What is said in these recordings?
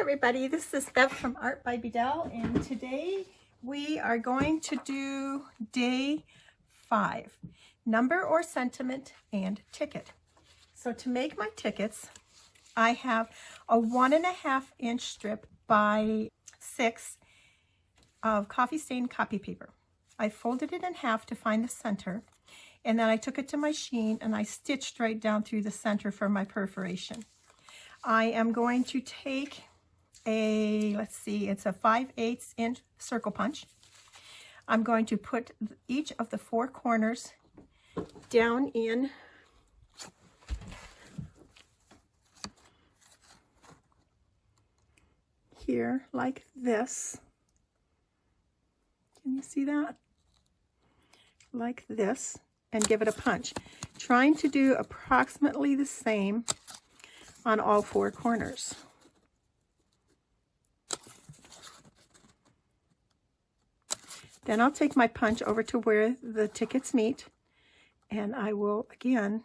everybody, this is Bev from Art by Bedell, and today we are going to do day 5, number or sentiment and ticket. So to make my tickets, I have a 1.5 inch strip by 6 of coffee stained copy paper. I folded it in half to find the center, and then I took it to my machine and I stitched right down through the center for my perforation. I am going to take a, let's see, it's a 5/8 inch circle punch. I'm going to put each of the 4 corners down in here like this. Can you see that? Like this, and give it a punch. Trying to do approximately the same on all 4 corners. Then I'll take my punch over to where the tickets meet, and I will again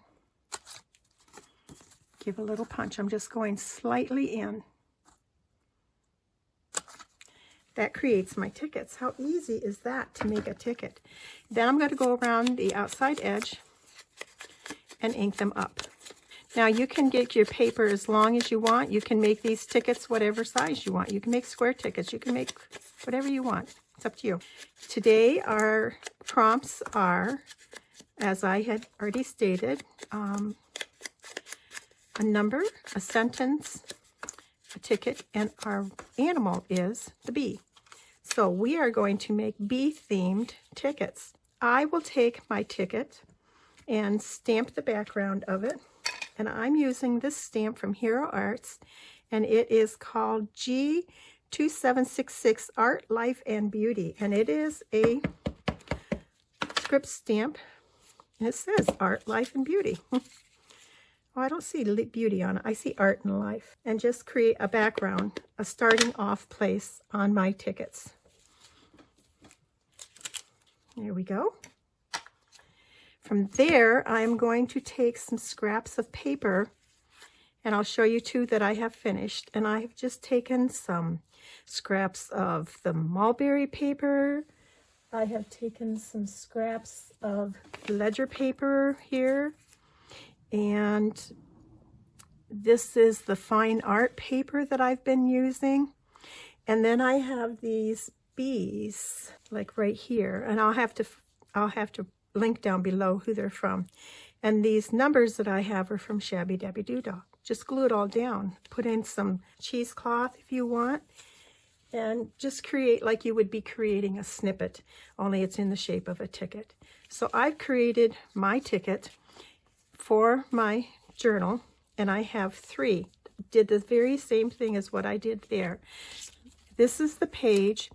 give a little punch. I'm just going slightly in. That creates my tickets. How easy is that to make a ticket? Then I'm going to go around the outside edge and ink them up. Now you can get your paper as long as you want. You can make these tickets whatever size you want. You can make square tickets. You can make whatever you want. It's up to you. Today our prompts are, as I had already stated, a number, a sentence, a ticket, and our animal is the bee. So we are going to make bee-themed tickets. I will take my ticket and stamp the background of it. And I'm using this stamp from Hero Arts, and it is called G2766 Art, Life, and Beauty. And it is a script stamp, and it says Art, Life, and Beauty. Oh, I don't see beauty on it. I see art and life. And just create a background, a starting off place on my tickets. There we go. From there, I'm going to take some scraps of paper, and I'll show you 2 that I have finished. And I have just taken some scraps of the mulberry paper. I have taken some scraps of ledger paper here. And this is the fine art paper that I've been using. And then I have these bees, like right here. And I'll have to link down below who they're from. And these numbers that I have are from Shabby Dabby Doodah. Just glue it all down. Put in some cheesecloth if you want. And just create like you would be creating a snippet, only it's in the shape of a ticket. So I've created my ticket for my journal, and I have 3. Did the very same thing as what I did there. This is the page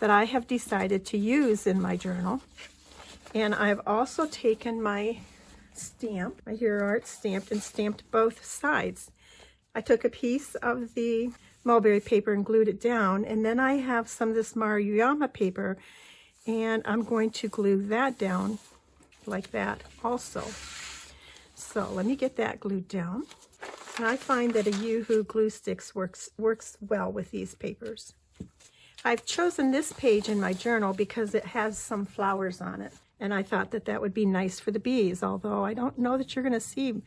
that I have decided to use in my journal. And I've also taken my stamp, my Hero Art stamp, and stamped both sides. I took a piece of the mulberry paper and glued it down, and then I have some of this Maruyama paper, and I'm going to glue that down like that also. So let me get that glued down. And I find that a Yoo-Hoo glue sticks works well with these papers. I've chosen this page in my journal because it has some flowers on it. And I thought that that would be nice for the bees, although I don't know that you're going to see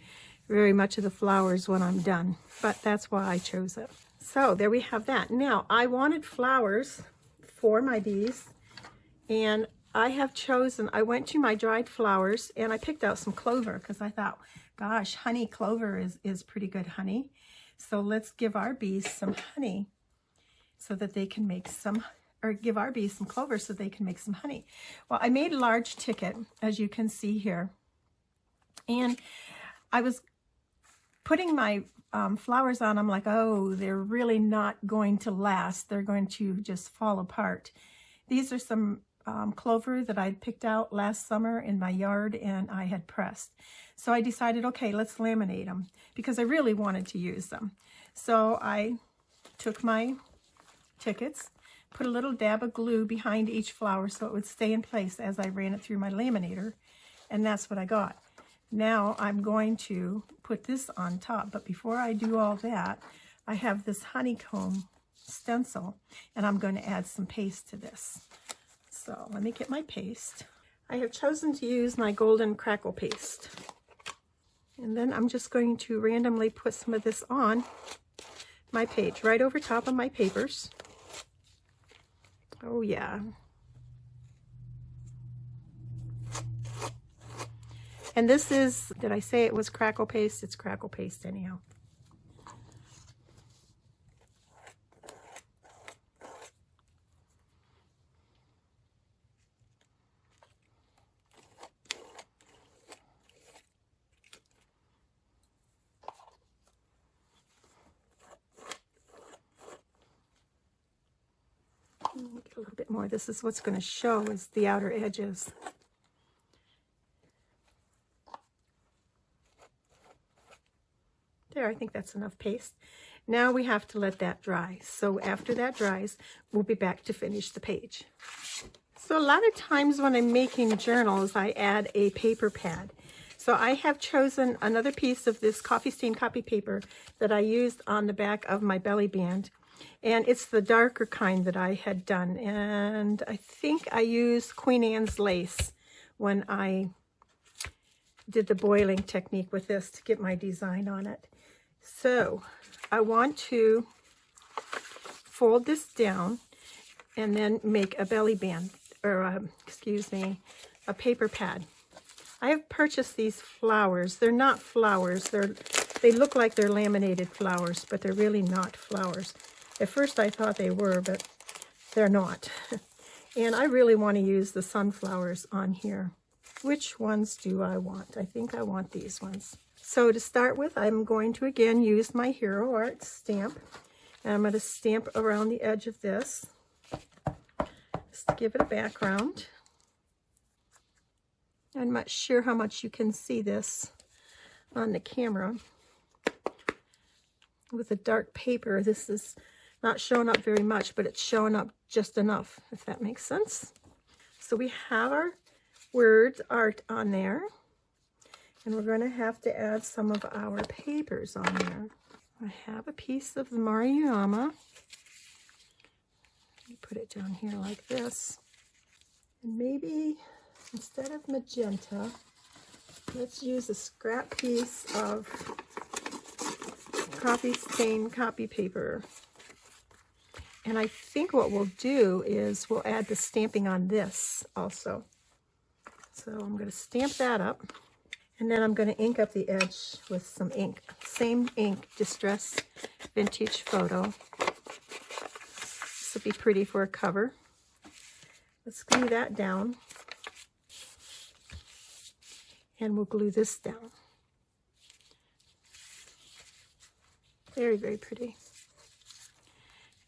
very much of the flowers when I'm done. But that's why I chose it. So there we have that. Now, I wanted flowers for my bees, and I have chosen, I went to my dried flowers, and I picked out some clover because I thought, gosh, honey clover is pretty good honey. So let's give our bees some honey so that they can make some, or give our bees some clover so they can make some honey. Well, I made a large ticket, as you can see here. And I was putting my flowers on. I'm like, oh, they're really not going to last. They're going to just fall apart. These are some clover that I picked out last summer in my yard, and I had pressed. So I decided, okay, let's laminate them because I really wanted to use them. So I took my tickets, put a little dab of glue behind each flower so it would stay in place as I ran it through my laminator, and that's what I got. Now I'm going to put this on top, but before I do all that, I have this honeycomb stencil, and I'm going to add some paste to this. So let me get my paste. I have chosen to use my golden crackle paste. And then I'm just going to randomly put some of this on my page, right over top of my papers. Oh yeah. And this is, did I say it was crackle paste? It's crackle paste anyhow. Get a little bit more. This is what's going to show is the outer edges. There, I think that's enough paste. Now we have to let that dry. So after that dries, we'll be back to finish the page. So a lot of times when I'm making journals, I add a paper pad. So I have chosen another piece of this coffee stain copy paper that I used on the back of my belly band. And it's the darker kind that I had done. And I think I used Queen Anne's lace when I did the boiling technique with this to get my design on it. So I want to fold this down and then make a belly band, or excuse me, a paper pad. I have purchased these flowers. They're not flowers. They look like they're laminated flowers, but they're really not flowers. At first I thought they were, but they're not. And I really want to use the sunflowers on here. Which ones do I want? I think I want these ones. So to start with, I'm going to again use my Hero Art stamp. And I'm going to stamp around the edge of this, just to give it a background. I'm not sure how much you can see this on the camera. With the dark paper, this is not showing up very much, but it's showing up just enough, if that makes sense. So we have our word art on there, and we're going to have to add some of our papers on there. I have a piece of the Maruyama. Put it down here like this, and maybe instead of magenta, let's use a scrap piece of coffee stain copy paper. And I think what we'll do is we'll add the stamping on this also. So I'm going to stamp that up, and then I'm going to ink up the edge with some ink. Same ink, Distress Vintage Photo. This will be pretty for a cover. Let's glue that down. And we'll glue this down. Very, very pretty.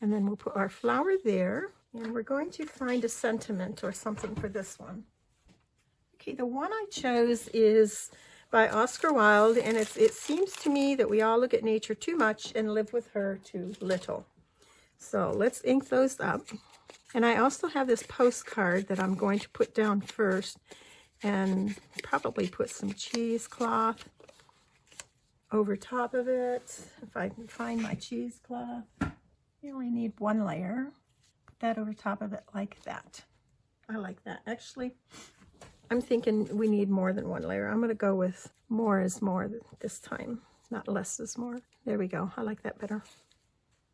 And then we'll put our flower there, and we're going to find a sentiment or something for this one. Okay, the one I chose is by Oscar Wilde, and it seems to me that we all look at nature too much and live with her too little. So let's ink those up. And I also have this postcard that I'm going to put down first, and probably put some cheesecloth over top of it, if I can find my cheesecloth. You only need one layer. Put that over top of it like that. I like that. Actually, I'm thinking we need more than one layer. I'm going to go with more is more this time, not less is more. There we go. I like that better.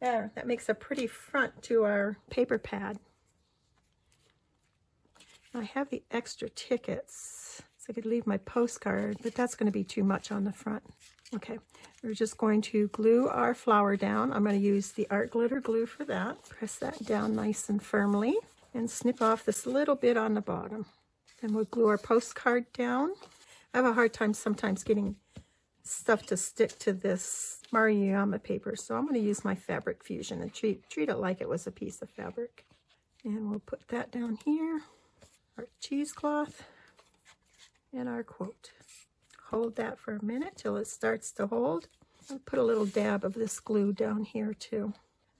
There, that makes a pretty front to our paper pad. I have the extra tickets, so I could leave my postcard, but that's going to be too much on the front. Okay, we're just going to glue our flower down. I'm going to use the art glitter glue for that. Press that down nice and firmly and snip off this little bit on the bottom. Then we'll glue our postcard down. I have a hard time sometimes getting stuff to stick to this Maruyama paper, so I'm going to use my Fabric Fusion and treat it like it was a piece of fabric. And we'll put that down here. Our cheesecloth and our quote. Hold that for a minute till it starts to hold. I'll put a little dab of this glue down here too.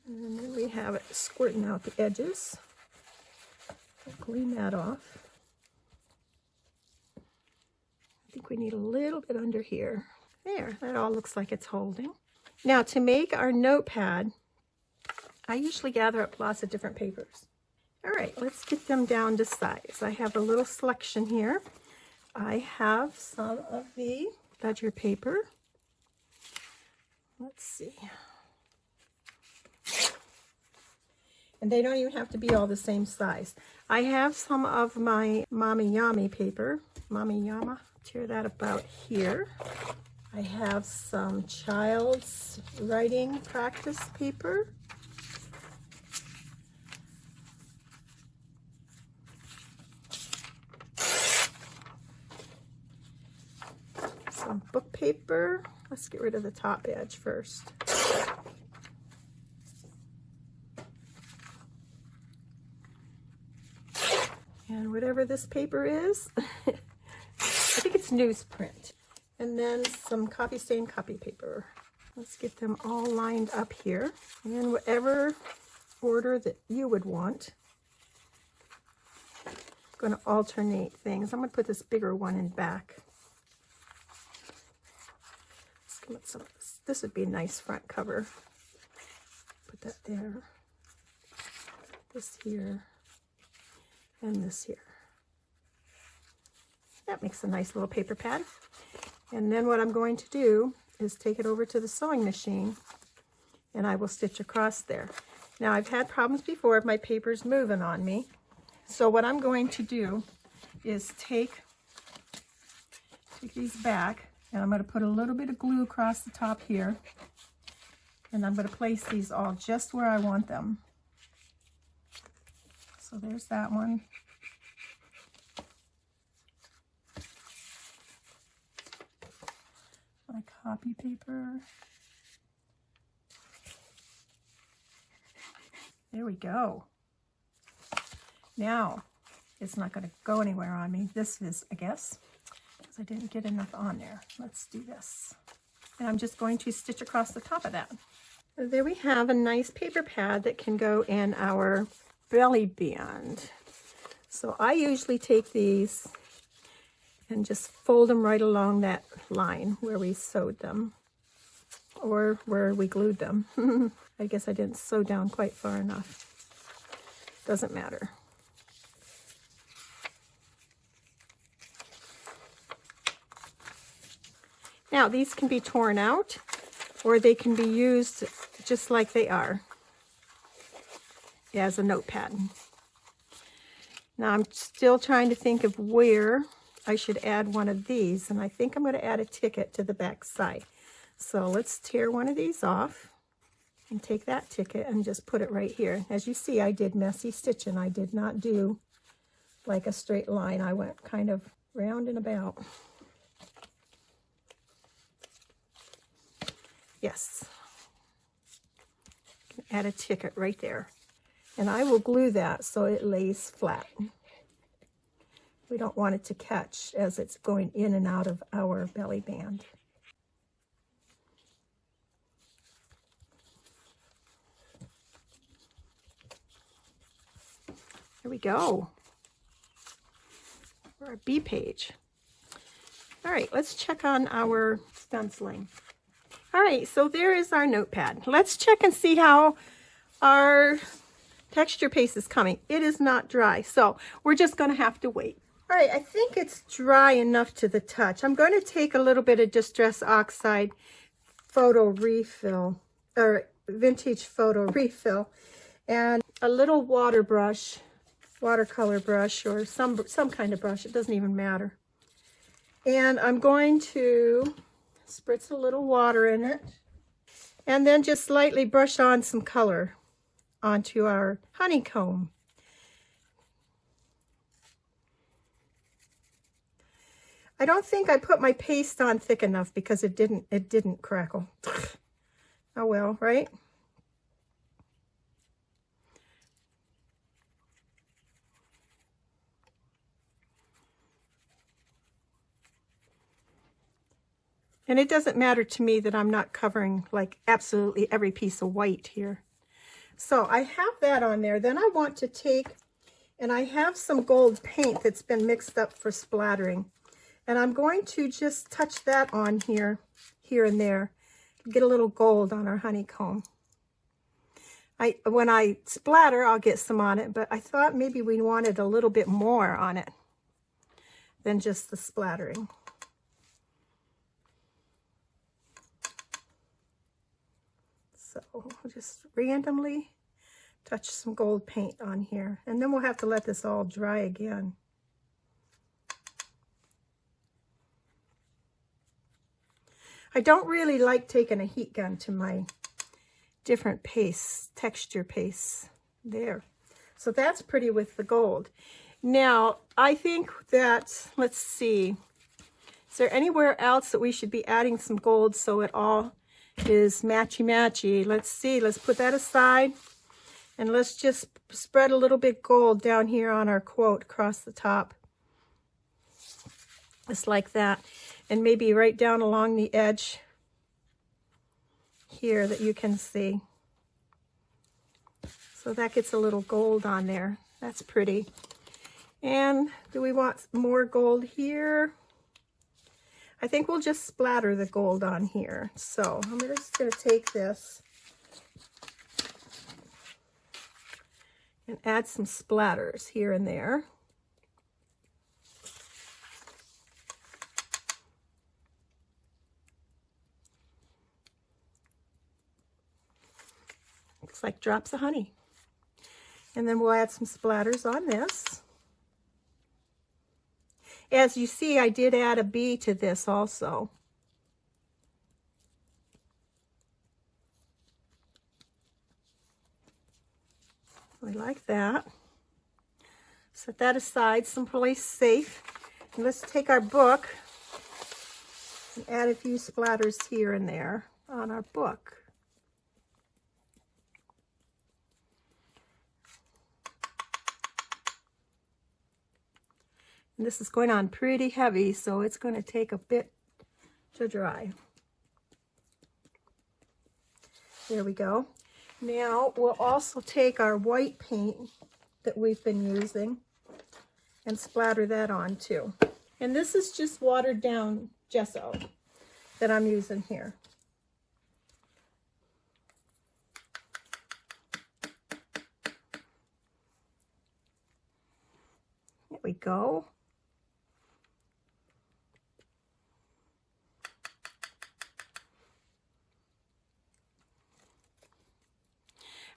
And then we have it squirting out the edges. I'll clean that off. I think we need a little bit under here. There, that all looks like it's holding. Now to make our notepad, I usually gather up lots of different papers. All right, let's get them down to size. I have a little selection here. I have some of the ledger paper. Let's see. And they don't even have to be all the same size. I have some of my Mommy Yummy paper. Mommy Yama, tear that about here. I have some child's writing practice paper. Some book paper. Let's get rid of the top edge first. And whatever this paper is, I think it's newsprint. And then some copy stain copy paper. Let's get them all lined up here. And in whatever order that you would want. I'm going to alternate things. I'm going to put this bigger one in back. Let's come with some of this. This would be a nice front cover. Put that there. This here. And this here. That makes a nice little paper pad. And then what I'm going to do is take it over to the sewing machine and I will stitch across there. Now I've had problems before of my papers moving on me. So what I'm going to do is take these back and I'm going to put a little bit of glue across the top here. And I'm going to place these all just where I want them. So there's that one. My copy paper. There we go. Now, it's not going to go anywhere on me. This is, I guess, because I didn't get enough on there. Let's do this. And I'm just going to stitch across the top of that. There we have a nice paper pad that can go in our belly band. So I usually take these and just fold them right along that line where we sewed them or where we glued them. I guess I didn't sew down quite far enough. Doesn't matter. Now these can be torn out or they can be used just like they are as a notepad. Now I'm still trying to think of where I should add one of these, and I think I'm going to add a ticket to the back side. So let's tear one of these off and take that ticket and just put it right here. As you see, I did messy stitching. I did not do like a straight line. I went kind of round and about. Yes. Add a ticket right there. And I will glue that so it lays flat. We don't want it to catch as it's going in and out of our belly band. There we go. For our B page. All right, let's check on our stenciling. All right, so there is our notepad. Let's check and see how our texture paste is coming. It is not dry, so we're just going to have to wait. All right, I think it's dry enough to the touch. I'm going to take a little bit of Distress Oxide photo refill, or vintage photo refill, and a little water brush, watercolor brush, or some kind of brush. It doesn't even matter. And I'm going to spritz a little water in it, and then just slightly brush on some color onto our honeycomb. I don't think I put my paste on thick enough because it didn't crackle. Oh well, right? And it doesn't matter to me that I'm not covering like absolutely every piece of white here. So I have that on there. Then I want to take, and I have some gold paint that's been mixed up for splattering. And I'm going to just touch that on here and there. Get a little gold on our honeycomb. When I splatter, I'll get some on it, but I thought maybe we wanted a little bit more on it than just the splattering. So I'll just randomly touch some gold paint on here, and then we'll have to let this all dry again. I don't really like taking a heat gun to my different pastes, texture pastes there. So that's pretty with the gold. Now, I think that, let's see, is there anywhere else that we should be adding some gold so it all is matchy-matchy? Let's see, let's put that aside, and let's just spread a little bit gold down here on our quote across the top. Just like that. And maybe right down along the edge here that you can see. So that gets a little gold on there. That's pretty. And do we want more gold here? I think we'll just splatter the gold on here. So I'm just going to take this and add some splatters here and there. Looks like drops of honey. And then we'll add some splatters on this. As you see, I did add a bee to this also. I like that. Set that aside, someplace safe. And let's take our book and add a few splatters here and there on our book. And this is going on pretty heavy, so it's going to take a bit to dry. There we go. Now we'll also take our white paint that we've been using and splatter that on too. And this is just watered down gesso that I'm using here. There we go.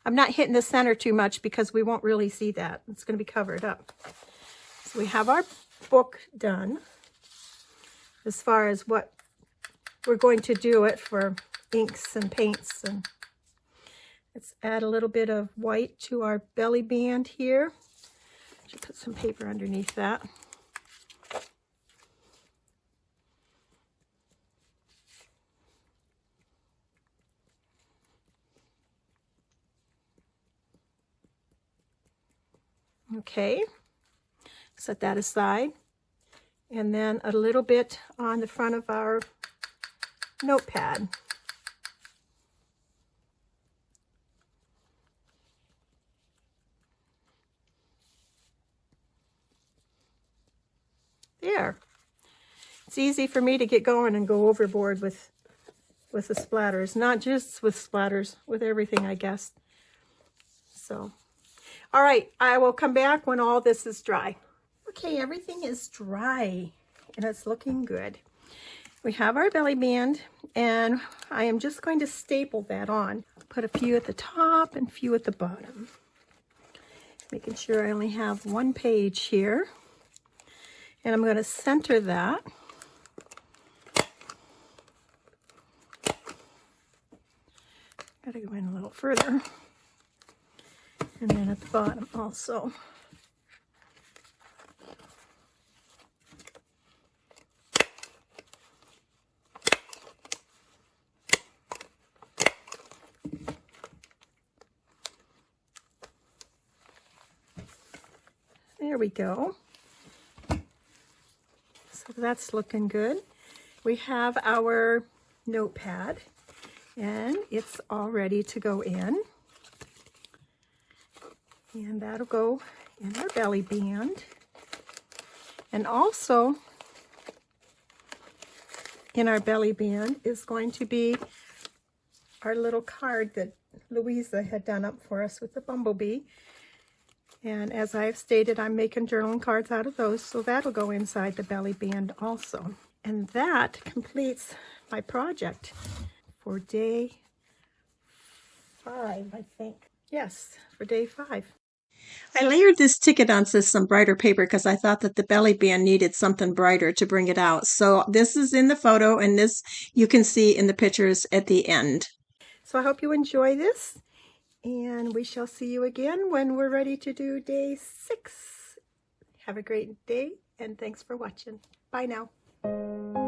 I'm not hitting the center too much because we won't really see that. It's going to be covered up. So we have our book done as far as what we're going to do it for inks and paints. And let's add a little bit of white to our belly band here. Should put some paper underneath that. Okay, set that aside. And then a little bit on the front of our notepad. There. It's easy for me to get going and go overboard with the splatters. Not just with splatters, with everything, I guess. So. All right, I will come back when all this is dry. Okay, everything is dry and it's looking good. We have our belly band and I am just going to staple that on. Put a few at the top and a few at the bottom. Making sure I only have one page here. And I'm going to center that. Gotta go in a little further. And then at the bottom also. There we go. So that's looking good. We have our notepad and it's all ready to go in. And that'll go in our belly band. And also in our belly band is going to be our little card that Louisa had done up for us with the bumblebee. And as I've stated, I'm making journaling cards out of those, so that'll go inside the belly band also. And that completes my project for day 5, I think. Yes, for day 5. I layered this ticket onto some brighter paper because I thought that the belly band needed something brighter to bring it out. So this is in the photo, and this you can see in the pictures at the end. So I hope you enjoy this, and we shall see you again when we're ready to do day 6. Have a great day, and thanks for watching. Bye now.